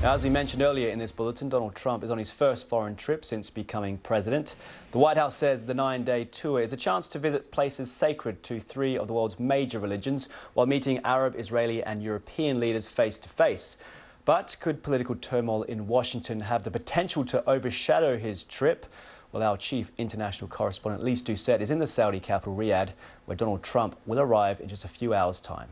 Now, as we mentioned earlier in this bulletin, Donald Trump is on his first foreign trip since becoming president. The White House says the 9-day tour is a chance to visit places sacred to 3 of the world's major religions while meeting Arab, Israeli and European leaders face to face. But could political turmoil in Washington have the potential to overshadow his trip? Well, our chief international correspondent, Lise Doucette, is in the Saudi capital, Riyadh, where Donald Trump will arrive in just a few hours' time.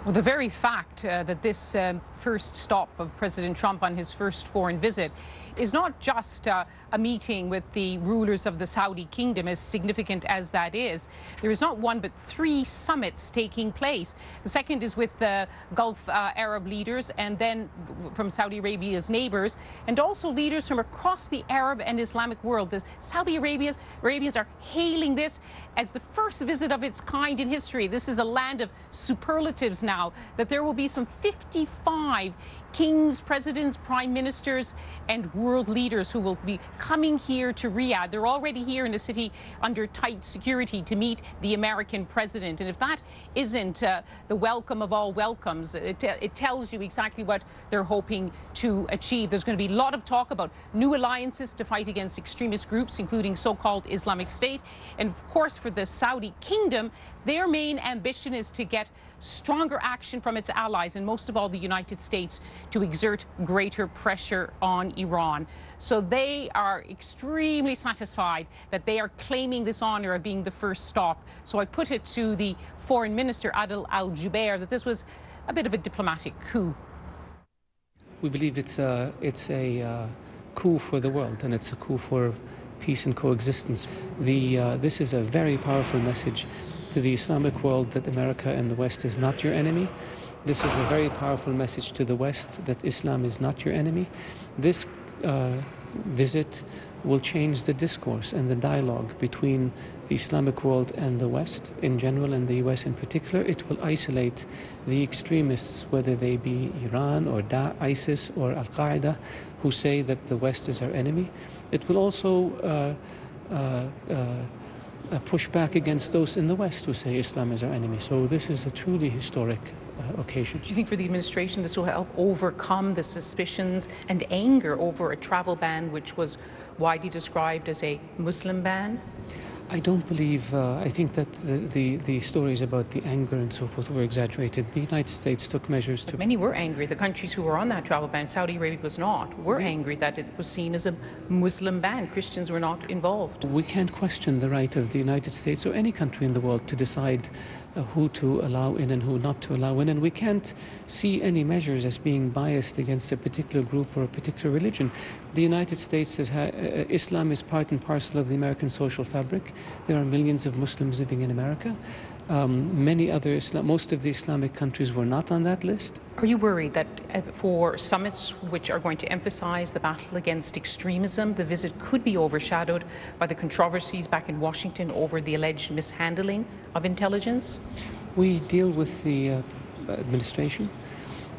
Well, the very fact that this first stop of President Trump on his first foreign visit is not just a meeting with the rulers of the Saudi kingdom, as significant as that is. There is not one but 3 summits taking place. The second is with the Gulf Arab leaders, and then from Saudi Arabia's neighbors, and also leaders from across the Arab and Islamic world. The Saudi Arabians are hailing this as the first visit of its kind in history. This is a land of superlatives now, that there will be some 55 kings, presidents, prime ministers and world leaders who will be coming here to Riyadh. They're already here in the city under tight security to meet the American president. And if that isn't the welcome of all welcomes, it tells you exactly what they're hoping to achieve. There's going to be a lot of talk about new alliances to fight against extremist groups, including so-called Islamic State. And of course, for the Saudi kingdom, their main ambition is to get stronger action from its allies, and most of all the United States, to exert greater pressure on Iran. So they are extremely satisfied that they are claiming this honor of being the first stop. So I put it to the foreign minister, Adel Al-Jubeir, that this was a bit of a diplomatic coup. We believe it's a coup for the world, and it's a coup for peace and coexistence. This is a very powerful message to the Islamic world that America and the West is not your enemy. This is a very powerful message to the West that Islam is not your enemy. This visit will change the discourse and the dialogue between the Islamic world and the West in general, and the US in particular. It will isolate the extremists, whether they be Iran or ISIS or Al-Qaeda, who say that the West is our enemy. It will also push back against those in the West who say Islam is our enemy. So this is a truly historic occasion. Do you think for the administration this will help overcome the suspicions and anger over a travel ban which was widely described as a Muslim ban? I don't believe, I think that the stories about the anger and so forth were exaggerated. The United States took measures to... Many were angry. The countries who were on that travel ban, Saudi Arabia was not, were angry that it was seen as a Muslim ban. Christians were not involved. We can't question the right of the United States or any country in the world to decide who to allow in and who not to allow in, and we can't see any measures as being biased against a particular group or a particular religion. The United States says Islam is part and parcel of the American social fabric. There are millions of Muslims living in America. Most of the Islamic countries were not on that list. Are you worried that for summits which are going to emphasize the battle against extremism, the visit could be overshadowed by the controversies back in Washington over the alleged mishandling of intelligence? We deal with the administration.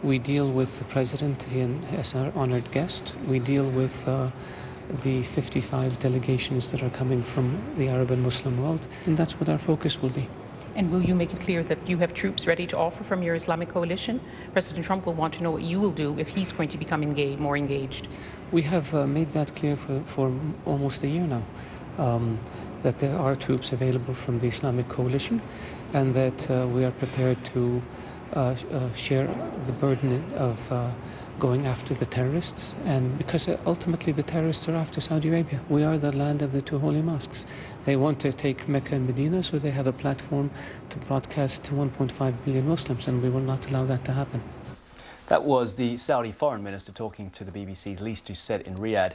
We deal with the president as our honored guest. We deal with the 55 delegations that are coming from the Arab and Muslim world, and that's what our focus will be. And will you make it clear that you have troops ready to offer from your Islamic coalition? President Trump will want to know what you will do if he's going to become more engaged. We have made that clear for almost a year now, that there are troops available from the Islamic coalition, and that we are prepared to share the burden of going after the terrorists, and because ultimately the terrorists are after Saudi Arabia. We are the land of the 2 holy mosques. They want to take Mecca and Medina, so they have a platform to broadcast to 1.5 billion Muslims, and we will not allow that to happen. That was the Saudi foreign minister talking to the BBC's Lise Doucette in Riyadh.